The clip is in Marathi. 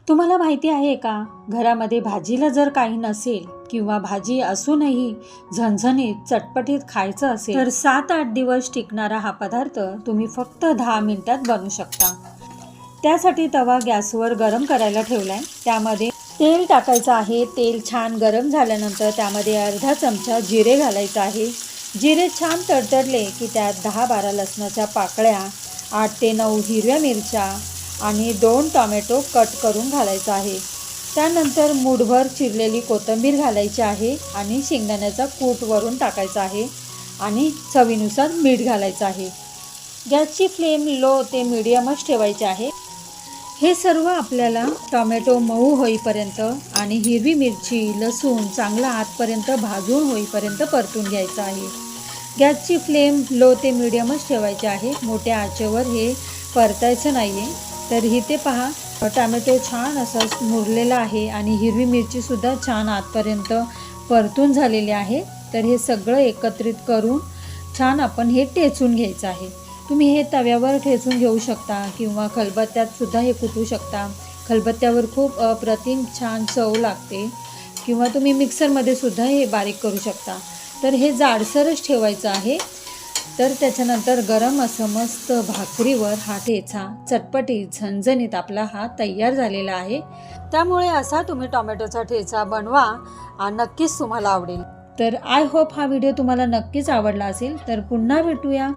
तुम्हाला माहिती आहे का, घरामध्ये भाजीला जर काही नसेल किंवा भाजी असूनही झणझणीत चटपटीत खायचं असेल तर 7-8 दिवस टिकणारा हा पदार्थ तुम्ही फक्त 10 मिनिटात बनवू शकता। त्यासाठी तवा गॅसवर गरम करायला ठेवलाय। त्यामध्ये तेल टाकायचं आहे। तेल छान गरम झाल्यानंतर त्यामध्ये अर्धा चमचा जिरे घालायचं आहे। जिरे छान तडतडले की त्यात 10-12 लसणाच्या पाकळ्या, 8 ते 9 हिरव्या मिरच्या आणि 2 टोमॅटो कट करून घालायचा आहे। त्यानंतर मूठभर चिरलेली कोथिंबीर घालायची आहे आणि शेंगदाण्याचा कूट वरून टाकायचा आहे आणि चवीनुसार मीठ घालायचं आहे। गॅसची फ्लेम लो ते मीडियमच ठेवायची आहे। हे सर्व आपल्याला टोमॅटो मऊ होईपर्यंत आणि हिरवी मिरची, लसूण चांगला आतपर्यंत भाजून होईपर्यंत परतून घ्यायचं आहे। गॅसची फ्लेम लो ते मीडियमच ठेवायची आहे। मोठ्या आचेवर हे परतायचं नाही आहे। तर इथे पहा, टोमॅटो छान असं मुरलेला आहे आणि हिरवी मिरचीसुद्धा छान आतपर्यंत परतून झालेली आहे। तर हे सगळं एकत्रित करून छान आपण हे ठेचून घ्यायचं आहे। तुम्ही हे तव्यावर ठेचून घेऊ शकता किंवा खलबत्त्यात सुद्धा हे कुटू शकता। खलबत्त्यावर खूप अप्रतिम छान चव लागते किंवा तुम्ही मिक्सरमध्ये सुद्धा हे बारीक करू शकता। तर हे जाडसरच ठेवायचं आहे। तर त्याच्यानंतर गरम असं मस्त भाकरीवर हा ठेचा चटपटीत झणझणीत आपला हा तयार झालेला आहे। त्यामुळे असा तुम्ही टोमॅटोचा ठेचा बनवा आणि नक्कीच तुम्हाला आवडेल। तर आय होप हा व्हिडिओ तुम्हाला नक्कीच आवडला असेल। तर पुन्हा भेटूया।